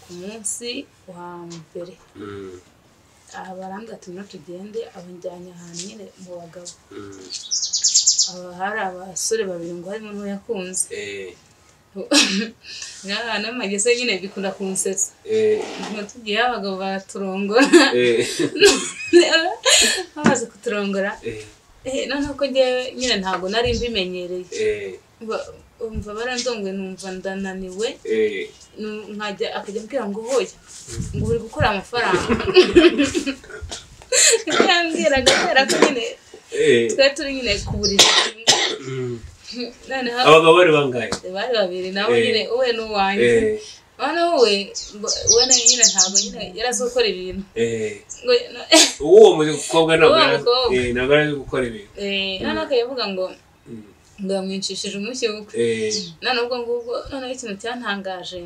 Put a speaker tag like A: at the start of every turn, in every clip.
A: ku munsi wa mbere barambwira ati no tugende abonjyanye ahantu nyine mu bagabo hari abasore babiri ngo harimo n'uwo yakunze ngana magese nyine bikunda kunsetsa tugiye abagabo baturongora bamaze kuturongora noneho ko ngewe nyine ntabwo nari mbimenyereye umva barandongwe numva ndananiwe nkajya akajya mbwira ngo hoya ngo uri gukora amafaranga yambwira gatera ko nyine twe turi nyine kuburira
B: abagabo bari bangaye
A: bari babiri nabo nyine uwe n'uwanjye noneho we nyine ntabwo nyine yarazokora ibintu
B: uwo mukobwa ntabwo yari gukora ibintu
A: noneho akayavuga ngo ndamwinshishije umushyuko none ubwo ngubwo noneho ikintu cyantangaje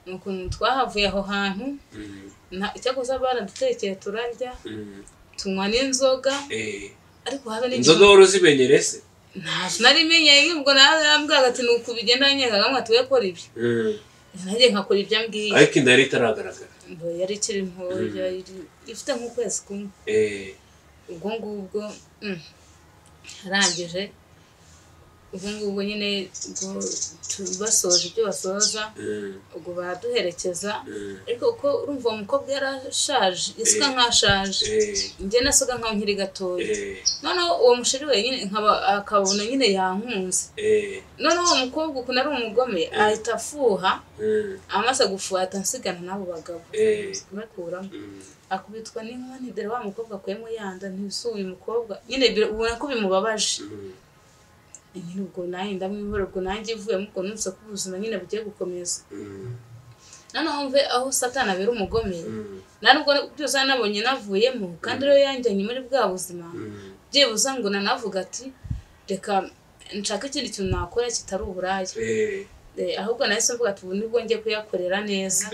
A: ni ukuntu twahavuye aho hantu icyakoze baradutekeye turarya tunywa n'inzoga ariko habe
B: inzoga wari uzimenyere se
A: ntabwo narimenyeye ubwo narambwiraga ati nuko bigenda nyengaga ngo atuye kora ibi nanjye nkakora ibyo ambwiye
B: ariko inda yari itaragaragara
A: yari ikiri ntoya ifite nk'ukwezi kumwe ubwo ngubwo arangije ubwo ngubwo nyine basoje ibyo basoza ubwo baraduherekeza ariko uko urumva uwo mukobwa yarashaje yasaga nk'ashaje njye nasaga nkaho nkiri gatoya noneho uwo musheri we nyine akabona nyine yankunze noneho uwo mukobwa ukuntu ari umugome ahita afuha amaze gufuha atansigana n'abo bagabo bakuramo akubitwa n'inkoni dore wa mukobwa akuyemo yanda ntibisuye umukobwa nyine ubona ko bimubabaje nyine ubwo nanjye ndamwihora ubwo nanjye ivuyemo ubwo numvise ko ubuzima nyine bugiye gukomeza noneho mve aho satani abera umugome nubwo byose nabonye navuyemo kandi rero yanjyanye muri bwa buzima byibuza ngo nanavuga ati reka nshaka ikindi kintu nakora kitari uburaya ahubwo nahise mvuga ati ubu nibwo ngiye kuyakorera neza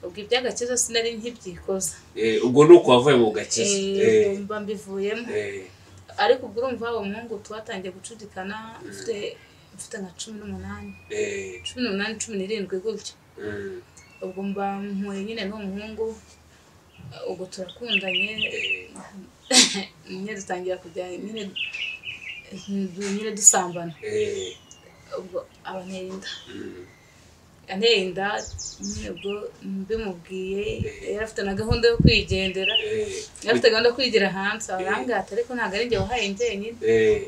A: ubwo iby'agakiza sinari nkibyikoza
B: ubwo ni uko wavuye mu gakiza
A: mba mbivuyemo ariko ubwo urumva uwo muhungu twatangiye gucudikana mfite nka 18 17 gutyo ubwo mba mpuye nyine n'uwo muhungu ubwo turakundanye nyine dutangira kujya nyine dusambana ubwo anteye inda nyine ubwo mbimubwiye yari afite na gahunda yo kwigendera yari afite gahunda yo kwigira hanze arambwira ati ariko ntabwo ari njye wahaye njyenyine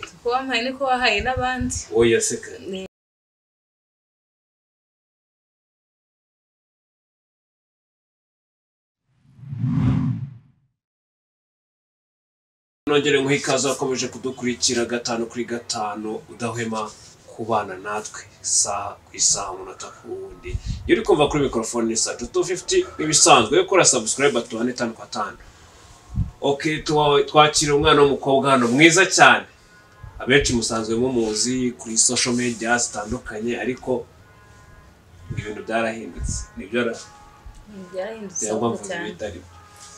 A: kuko wampaye niko wahaye n'abandi
B: oya seka nongere nguhe ikaze wakomeje kudukurikira 5 kuri 5 udahwema kubana natwe isaha ku isaha umunota ku wundi iyo uri kumva kuri microphone ni Sajo 250 ibisanzwe ukora subscribe atuane 5 kwa 5 okay twakira umwana w'umukobwa hano mwiza cyane abenshi musanzwe mumuzi kuri social media zitandukanye ariko ibintu byarahindutse nibyo
A: byarahindutse cyane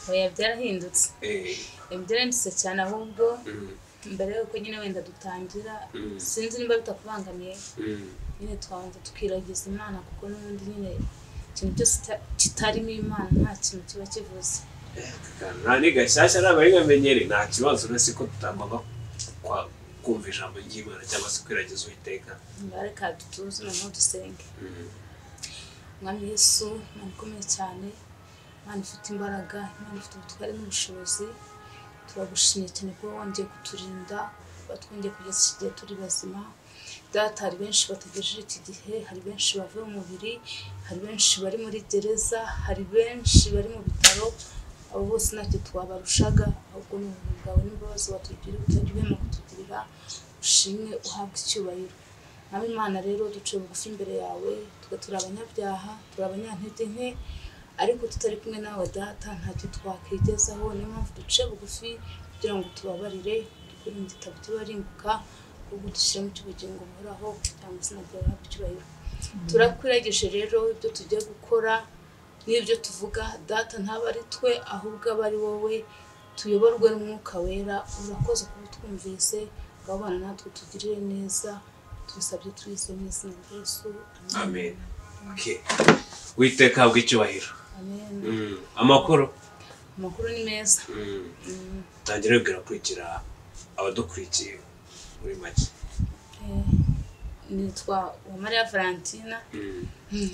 A: oya byarahindutse byarahindutse cyane ahubwo mbere yuko nyine wenda dutangira sinzi nimba bitakubangamiye nyine twanze tukiragiza Imana kuko n'ubundi nyine ikintu cyose kitarimo Imana nta kintu kiba kivuze
B: nani gashyashya nabari ngamenyere nta kibazo nasi ko tutagomba kumva ijambo ry'Imana cyangwa se kwiragiza Uwiteka
A: reka dutuze no dusenge Mwami Yesu nakomeye cyane Imana ifite imbaraga Imana ifite ubutware n'ubushobozi turagushimye cyane ko wongeye kuturinda batwongeye kugeza igihe turi bazima data hari benshi bategereje iki gihe hari benshi bavuye mu mubiri hari benshi bari muri gereza hari benshi bari mu bitaro abo bose ntacyo twabarushaga ahubwo ni ubuntu bwawe n'imbabazi watugirira utajya kutugirira ushimwe uhabwa icyubahiro nawe Imana rero duciye bugufi imbere yawe tugatura abanyabyaha turi abanyantege nke ariko tutari kumwe nawe data ntacyo twakwigezaho niyo mpamvu duciye bugufi kugira ngo tubabarire dukore mu gitabo tubarimbuka ubwo dushyira mu cy'ubugingo buhoraho cyangwa se nabwo habwa icyubahiro turakwirageje rero ibyo tugiye gukora n'ibyo tuvuga data ntaba ari twe ahubwo aba ari wowe tuyoborwe n'umwuka wera urakoze kuba twumvise ngabana natwe tugirire neza tubisabye twizeye mu izina rya Yesu
B: amen Okay. Witeka habwa icyubahiro.
A: Amen.
B: Amakuru
A: ni meza.
B: Tangira gukurikira abadukurikiye muri make.
A: Nitwa Uwamariya Valentina.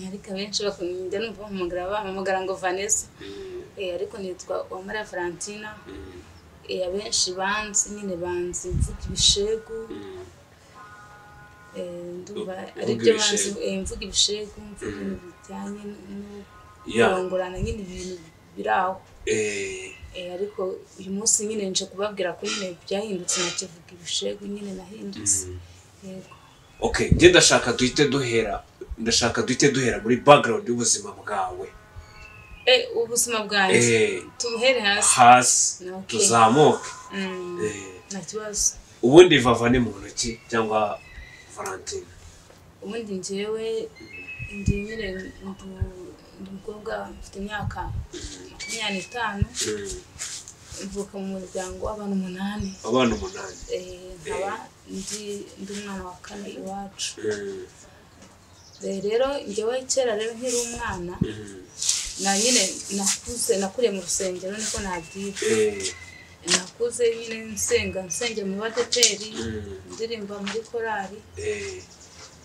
A: Ariko benshi bakunda numva bampamagara ngo Vanessa. Ariko nitwa Uwamariya Valentina. Abenshi banzi nyine banzi mvuga ibishegu. Ndumva ari byo banzi mvuga ibishegu, mvuga ibintu bijyanye kurongorana nyine ibintu biraho. Ariko uyu munsi nyine nje kubabwira ko nyine byahindutse nakivuga ibishegu nyine nahindutse. Yego.
B: Okay, ndashaka duhite duhera muri background y'ubuzima bwawe.
A: Ubuzima bwanjye tubuhere
B: hasi tuzamuke.
A: Nta kibazo.
B: Ubundi Vava ni muntu ki cyangwa Valentina?
A: Ubundi njyewe ndi nyine umukobwa mfite imyaka 25. Mvuka mu muryango w'abantu 8.
B: Abantu 8.
A: Nkaba ndi umwana wa 4 iwacu. Rero njyewe kera rero nkiri umwana na nyine nakuriye mu rusengero niko nabyita. Nakuze nyine nsengera mu badeperi, ndirimba muri korali.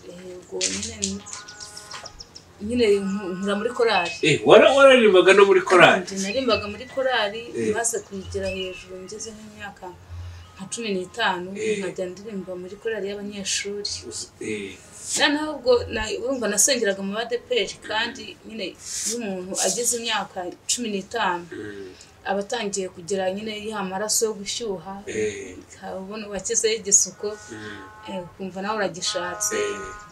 A: Ubwo nyine nkura muri korali.
B: Wararimbaga no muri korali?
A: Narimbaga muri korali maze kwigira hejuru ngeze nk'imyaka nka 15 nkajya ndirimba muri korali y'abanyeshuri. Noneho ubwo urumva nasengeraga mu badeperi kandi nyine iyo umuntu ageze imyaka 15 abatangiye kugira nyine y'amaraso yo gushyuha, ukabona wakizeho igisuko, kumva nawe uragishatse,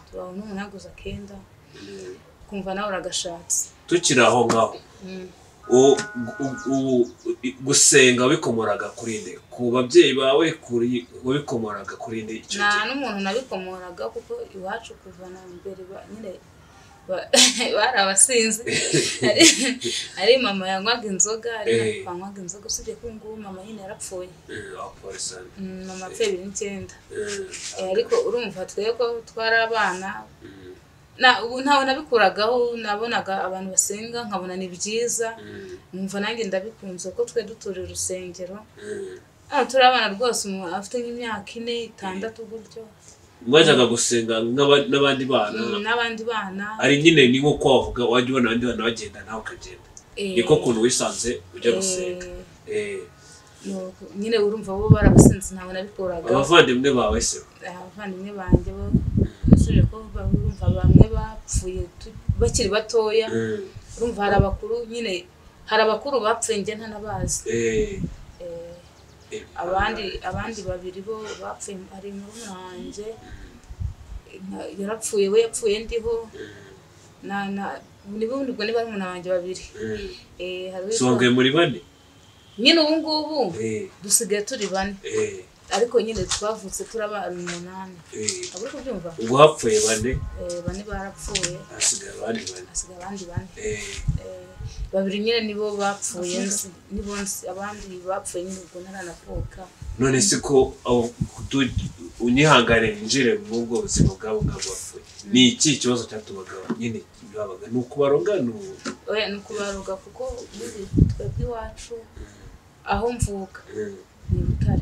A: tubaho n'umunaguza kenda, kumva nawe uragashatse.
B: Tukiri aho ngaho, gusenga wikomoraga kuri nde? Ku babyeyi bawe wikomoraga kuri nde icyo gihe?
A: Nta n'umuntu nabikomoraga kuko iwacu kuva na mbere nyine bari abasinzi. Ari mama yanywaga inzoga, ari papa yanywaga inzoga, usibye ko ngubu mama nyine yarapfuye. Mama apfuye 2009. Ariko urumva twego twari abana. Ubu ntawe nabikuragaho, nabonaga abantu basenga nkabona ni byiza. Numva nanjye ndabikunze ko twe duturira urusengero. Turi abana rwose afite nk'imyaka 4, 6 gutyo.
B: Mwajyaga gusenga n'abandi bana? Ari nyine ni nko kwavuga wajya ubona abandi bana bagenda nawe ukagenda. Niko kuntu wisanze ujya gusenga.
A: Nyine urumva bo barabasinzi ntawe nabikuraga.
B: Abavandimwe bawe se?
A: Abavandimwe banjye bo usuje ko urumva bamwe bapfuye bakiri batoya. Urumva hari abakuru nyine, hari abakuru bapfuye nge ntanabazi. Abandi babiri bo bapfuye, ari murumuna wanjye yarapfuye, we yapfuye ndiho. Nibundi ubwo niba ari murumuna wanjye babiri.
B: Songe muri bane?
A: Nyine ubu ngubu dusigaye turi 4. Ariko nyine twavutse turaba 8. Aburi kubyumva?
B: Ubwo hapfuye 4?
A: 4 barapfuye.
B: Asigaye abandi
A: 4. Babiri nyine nibo bapfuye, nibo abandi bapfuye nyine ubwo naranavuka.
B: None se ko unyihangane njire mu bwo buzima bwabo bwapfuye, ni iki kibazo cyatubaga nyine babaga? Ni ukubaroga? Ni
A: ukubaroga kuko twebwe iwacu aho mvuka ni Butare.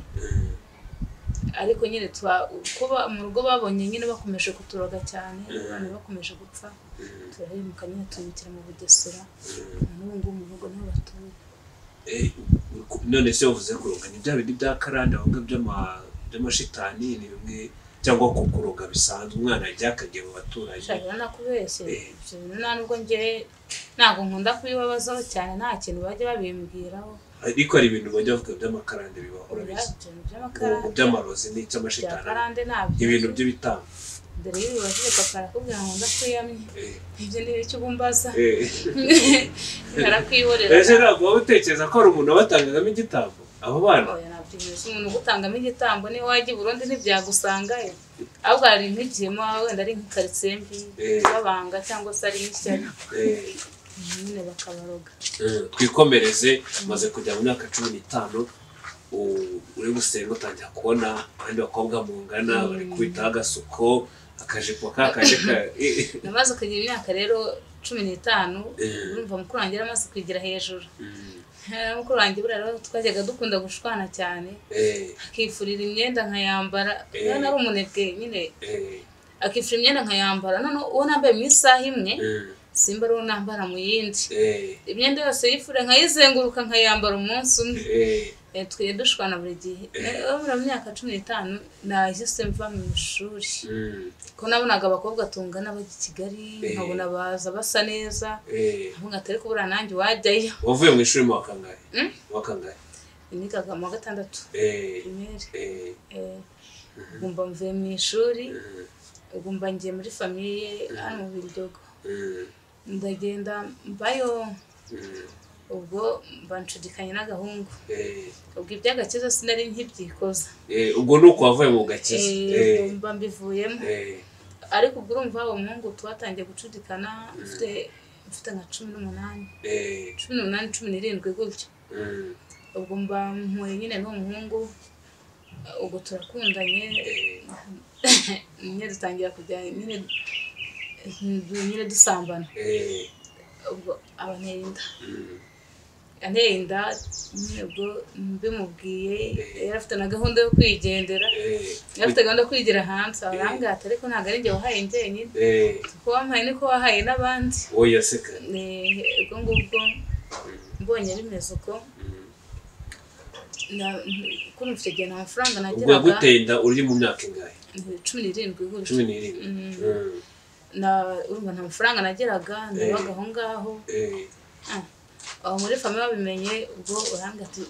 A: Ariko nyine kuba mu rugo babonye nyine bakomeje kuturoga cyane, abantu bakomeje gupfa, turahimuka nyine tubikira mu Bugesera. N'ubu ngubu mu rugo niho batuye.
B: None se uvuze kuroga ni bya bindi bya karande ahubwo by'amashitani ni bimwe, cyangwa kukuroga bisanzwe umwana ajya akagiye mu baturanyi?
A: Shaka nakubeshye ibyo bintu nubwo nge ntago nkunda kubibabazaho cyane, nta kintu bajya babimbwiraho.
B: Ariko ari ibintu bajya bavuga by'amakarande bibahora bizi, by'amarozi n'icy'amashitani, ibintu by'ibitamba.
A: Dore ibi baje papa arakubwira ngo ndakwiyamye, ibyo ni bicyo bumbaza. Narakwihorera.
B: Ese ntabwo utekereza ko ari umuntu wabatangagamo igitambo abo bana?
A: Nabyibuze umuntu gutangamo igitambo ni wajya i Burundi ntibyagusangayo. Ahubwo hari nk'igihemo wenda ari nk'ikaritsiye mbi babanga cyangwa se ari nk'ishyari. Nyine bakabaroga.
B: Twikomereze, maze kujya mu myaka 15 uri gusenga utangira kubona abandi bakobwa mungana bari kubita agasuko, akajipo kakaje ka
A: namaze kugira imyaka rero 15 urumva mukuru wanjye yaramaze kwigira hejuru mukuru wanjye buriya rero twajyaga dukunda gushwana cyane akifurira imyenda nkayambara nari umunebwe nyine akifurira imyenda nkayambara none uwo nambaye mu isaha imwe simba rero nambara mu yindi imyenda yose yifure nkayizenguruka nkayambara umunsi umwe twiye dushwana buri gihe mu myaka 15 nahise mva mu ishuri ko nabonaga abakobwa tungana bajya Kigali nkabona baza basa neza ntabwo atari kubura nanjye wajyayo
B: wavuye mu ishuri mu wakangaye
A: nigaga mu gatandatu ugomba mvuye mu ishuri ugomba ngiye muri famiye hano mu Biryogo ndagenda mbayo ubwo banshudikanye n'agahungu ubwo iby'agakiza sinari nkibyikoza
B: ubwo nuko wavuye mu gakiza
A: mba mbivuyemo ariko ubwo urumva abo muhungu twatangiye gucudikana mfite nka 18 17 gutyo ubwo mba mpuye nyine n'uwo muhungu ubwo turakundanye nyine dutangira kujya nyine dusambana ubwo anteye inda ubwo mbimubwiye yari afite na gahunda yo kwigendera yari afite gahunda yo kwigira hanze arambwira ariko ntabwo ari njye wahaye njyenyine kuko wampaye niko wahaye n'abandi
B: oya seka
A: ubwo ngubwo mbonye bimeze uko kuri mfite gihe nta mafaranga nagiraga
B: ubwo guteye inda uri mu myaka ingahe
A: 17 gutyo
B: 17
A: urumva nta mafaranga nageraga nabaga aho ngaho aho muri famiye babimenye ubwo urambwira ati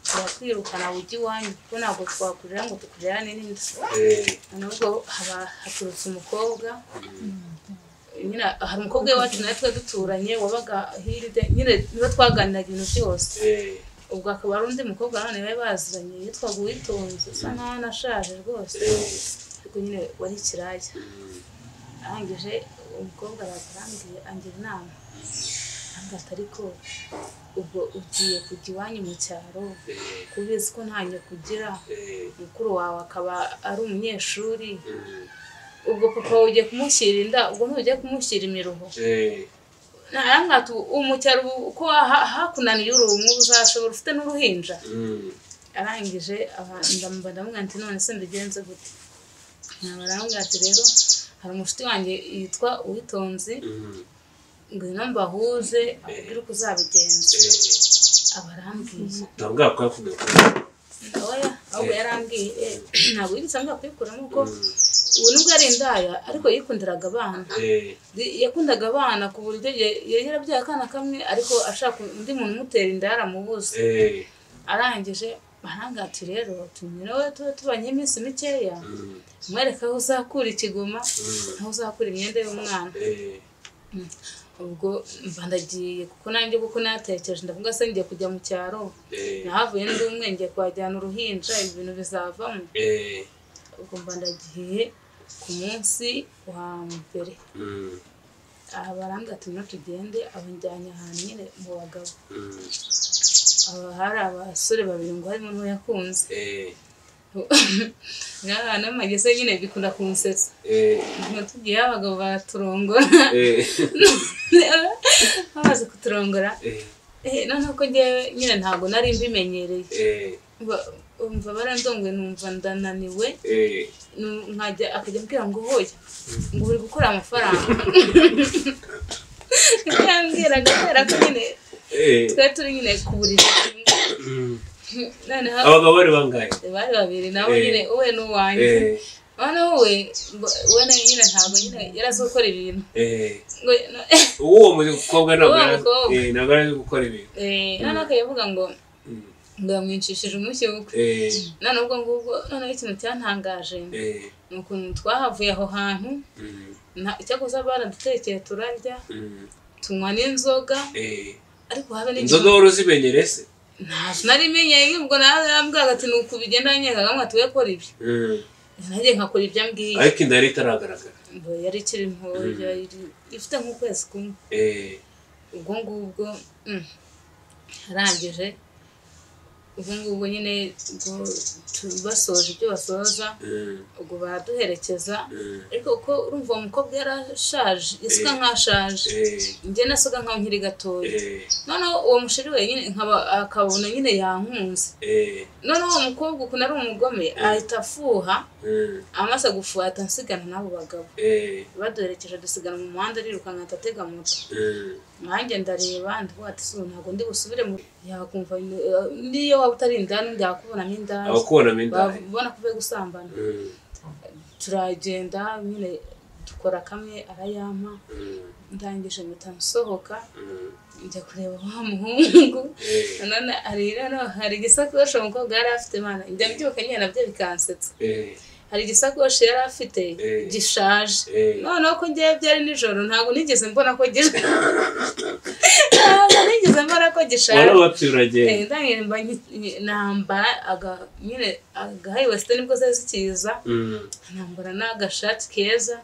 A: turakwirukana ujye iwanyu kuko ntabwo twakurira ngo tukurirane n'inda nubwo haturutse umukobwa nyine hari umukobwa wacu nawe twe duturanye wabaga hirya nyine niba twaganiraga ibintu byose ubwo akaba ari undi mukobwa none bari baziranye yitwaga Uwitonze usa nkaho anashaje rwose ariko nyine wari ikiraya arangije umukobwa ararangiye angira inama ariko ubwo ugiye kujya iwanyu mu cyaro kubizi ko ntanye kugira mukuru wawe akaba ari umunyeshuri ubwo papa ugiye kumushyira inda ubwo ntujye kumushyira imiruho narangatu umucyaro uko hakunaniye urumwe uzashobora ufite n'uruhinja arangije ndamubona nti none se mbigenze gute nabarambwira ati rero hari umushuti wanjye yitwa Uwitonze ngwino mbahuze abwira uko uzabigenza abarambwiye
B: ntabwo yakwavuga
A: oya ahubwo yarambwiye ntabwo yigeze ambwira kuyikuramo kuko ubu nubwo yari indaya ariko yikundiraga abana yakundaga abana ku buryo yarabyaye akana kamwe ariko ashaka undi muntu umutera inda yaramubuze arangije barangati rero tumira tubanye iminsi mikeya mwereka aho uzakura ikigoma aho uzakura imyenda y'umwana ubwo mbandagiye kuko nanjye kuko natekereje ndavuga se ngiye kujya mu cyaro nahavuye ndi umwe ngiye kwajyana uruhinja ibintu bizavamo ubwo mbandagiye ku munsi wa mbere barambwira ati no tugende abanjyanye ahantu nyine mu bagabo hari abasore babiri ngo harimo n'uwo yakunze n'amagese nyine bikunda kunsetsa tugiye abagabo baturongora bamaze kuturongora noneho ko njyewe nyine ntabwo nari mbimenyereye umva barandongoye numva ndananiwe akajya ambwira ngo hoya ngo uri gukora amafaranga yambwiraga kubera ko nyine twari turi nyine ku buriri
B: abagabo bari bangaye
A: bari babiri nabo nyine uwe n'uwanjye noneho we nyine ntabwo nyine yarazi gukora ibintu
B: uwo mukobwa ntabwo yarazi gukora ibintu
A: noneho akayavuga ngo yamwinshishije umushyi we none ubwo ngubwo noneho ikintu cyantangaje ni ukuntu twahavuye aho hantu icyakoze baradutekeye turarya tunywa n'inzoga ariko habe
B: inzoga wari uzimenyere se
A: ntabwo narimenyeye ubwo narambwiraga ati nuko bigenda nyega nkamwe atuwe kora ibi nanjye nkakora ibyo ambwiye
B: ariko inda yari itaragaragara
A: yari ikiri ntoya ifite nk'ukwezi kumwe ubwo ngubwo arangije ubu ngubu nyine basoje ibyo basoza ubwo baraduherekeza ariko uko urumva uwo mukobwa yarashaje yasaga nk'ashaje njye nasaga nkaho nkiri gatoya noneho uwo musheri wenyine akabona nyine yankunze noneho uwo mukobwa ukuntu ari umugome ahita afuha amaze gufuha atansigana n'abo bagabo baduherekeje dusigana mu muhanda arirukanka atatega moto nanjye ndareba ndavuga ati ntabwo ndi busubire yakumva niyo waba utari indani ndakubonamo indani babona kuvuye gusambana turagenda nyine dukora kamwe arayampa ndangije mpita nsohoka njya kureba wa muhungu none hari igisakoshi umukobwa yari afite mana njya mbyuka nyine nabyo bikansetsa hari igisakoshi yari afite gishaje noneho ko ngiye byari nijoro ntabwo nigeze mbona ko gishaje nambara nyine agahayi wesite nibwo zari zikiza nambara n'agashati keza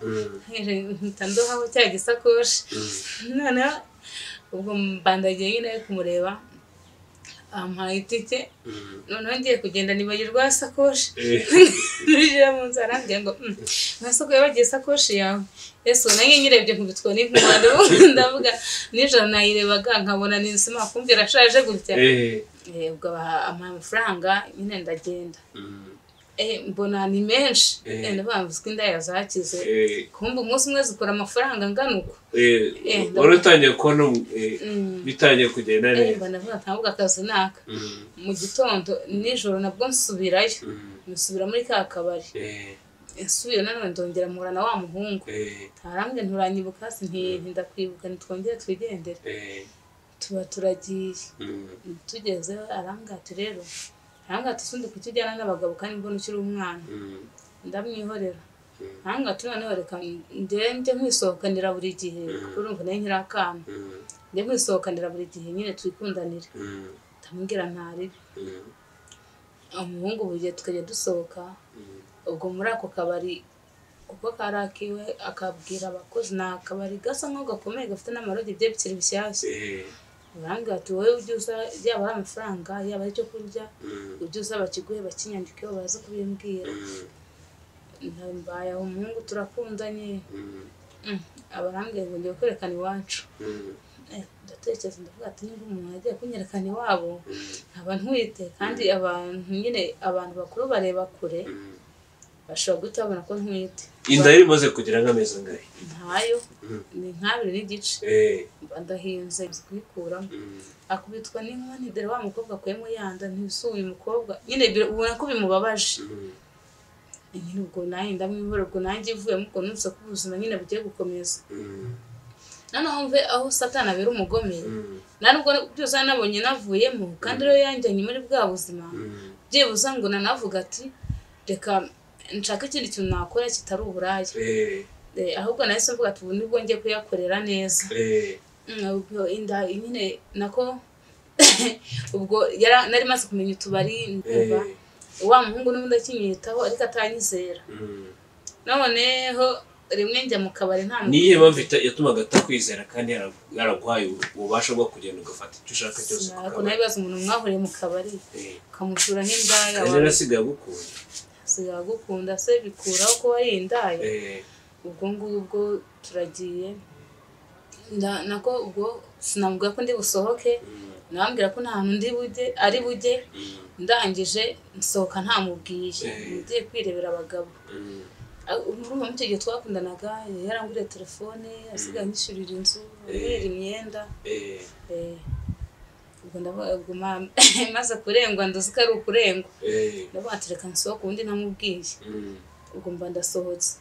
A: mpita ndohaho cya gisakoshi noneho ubwo mbandagiye nyine kumureba ampaye itike noneho ngiye kugenda nibagirwa sakoshi nijira mu nzu arambwira ngo ntasoko yabagiye sakoshi yawe Yesu nanjye nyirebye nkubitwa n'inkuba ndavuga nijoro nayirebaga nkabona ninsima kumvira ashaje gutya ubwo amafaranga nyine ndagenda mbona ni menshi ndavuga ko inda yazakize kumva umunsi umwe zikora amafaranga angana uko
B: waratangiye kubona bitangiye kugenda neza
A: ndavuga ntabwo akazi naka mu gitondo nijoro nabwo nsubirayo nsubira muri ka kabari nsubiye nanone ndongera muhura na wa muhungu arambwira nturanyibuka ndakwibuka nitwongere twigendere tuba turagiye tugezeho arambwira ati rero arambwira ati sundi kutujyana n'abagabo kandi mbona ukiri umwana ndamwihorera arambwira ati noneho reka njye nkwisohokanira buri gihe kuko urumva nayo nkiri akana njye nkwisohokanira buri gihe nyine twikundanire ndamubwira ntaribi umuhungu buri gihe tukajya dusohoka ubwo muri ako kabari kuko karakiwe akabwira abakozi ni akabari gasa nk'aho gakomeye gafite n'amarogi bye bikiri bishyashya urambwira ati wowe ujye uza yaba ari amafaranga yaba ari icyo kurya ujye uza bakiguhe bakinyandikeho baza kubimbwira mbaye aho umuhungu turakundanye abarambwira ngo ngiye kwerekana iwacu ndatekereza ndavuga ati niba umuntu yagiye kunyerekana iwabo nkaba ntwite kandi abantu bakuru bareba kure bashobora guhita babona ko ntwite
B: inda yari imaze kugira nk'amezi angahe
A: ntayo ni nk'abiri n'igice ndahinze kuyikuramo akubitwa n'inkoni dore wa mukobwa akuyemo yanda ntisuye umukobwa nyine ubona ko bimubabaje nyine ubwo nanjye ndamwihora ubwo nanjye ivuyemo ubwo numvise ko ubuzima nyine bugiye gukomeza noneho mve aho satani abera umugome nubwo byose nabonye navuyemo kandi rero yanjyanye muri bwa buzima byibuza ngo nanavuga ati reka nshaka ikindi kintu nakora kitari uburaya ahubwo nahise mvuga ati ubu nibwo ngiye kuyakorera neza inda nyine nako ubwo nari maze kumenya utubari wa muhungu n'ubundi akinyitaho ariko atanyizera noneho rimwe njya mu kabari nta
B: niye mpamvu yatumaga atakwizera kandi yaraguhaye ububasha bwo kugenda ugafata icyo ushaka cyose
A: ariko nawe bibaza umuntu mwahuriye mu kabari ukamusura nk'indaya
B: kandi arasigaye agukunda
A: se bikuraho ko wari indaya ubwo ngubwo turagiye nako ubwo sinamubwira ko ndi busohoke nabambwira ko nta hantu ari bujye ndangije nsohoka ntamubwiye ngiye kwirebera abagabo urumva mu gihe twakundanaga yaranguriye telefone asigaye anyishyurira inzu angurira imyenda ubwo maze kurengwa nduzi ko ari ukurengwa ndavuga ati reka nsohoke ubundi ntamubwiye ubwo mba ndasohotse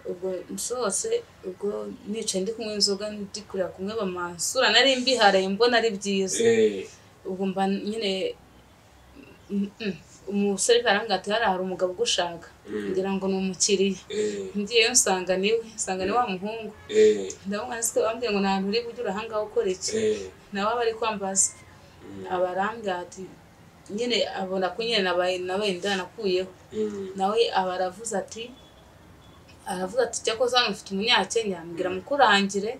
A: ubwo nsohotse ubwo nicaye ndi kunywa inzoga ndi kureba kumwe bamansura nari mbiharaye mbona ari byiza ubwo mba nyine umusore karambwira ati hari umugabo ugushaka ngira ngo ni umukiriya ngiyeyo nsanga ni wa muhungu ndabona se bambwiye ngo nta hantu uri bujye urahangaho ukora iki nawe aba ari kwambaza abarambwira ati nyine abona ko nyine nabaye ndanakuyeho nawe aba aravuze ati cyakoze hano ufite umunyakenya mbwira mukurangire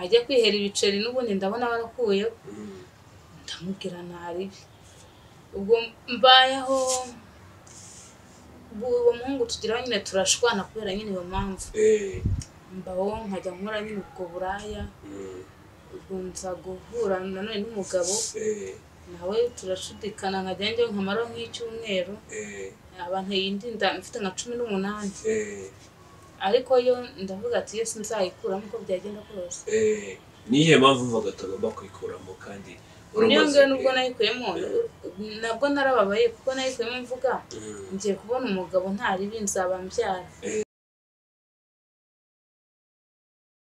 A: ajya kwihera ibiceri n'ubundi ndabona barakuyeho ndamubwira ntaribi ubwo mbayeho uwo muhungu tugira nyine turashwana kubera nyine iyo mpamvu mbaho nkajya nkora nyine ubwo buraya ubwo nza guhura nanone n'umugabo nawe turashudikana nkajya njyewe nkamara nk'icyumweru abantu yindinda mfite nka 18 ariko yo ndavuga ati yo sinzayikuramo uko byagenda kose
B: nihe mpamvu mvuga tugomba kwikuramo kandi
A: niyo ngene nubwo nayikuyemo nabwo narababaye kuko nayikuyemo mvuga ngiye kubona umugabo ntari binzaba mbyara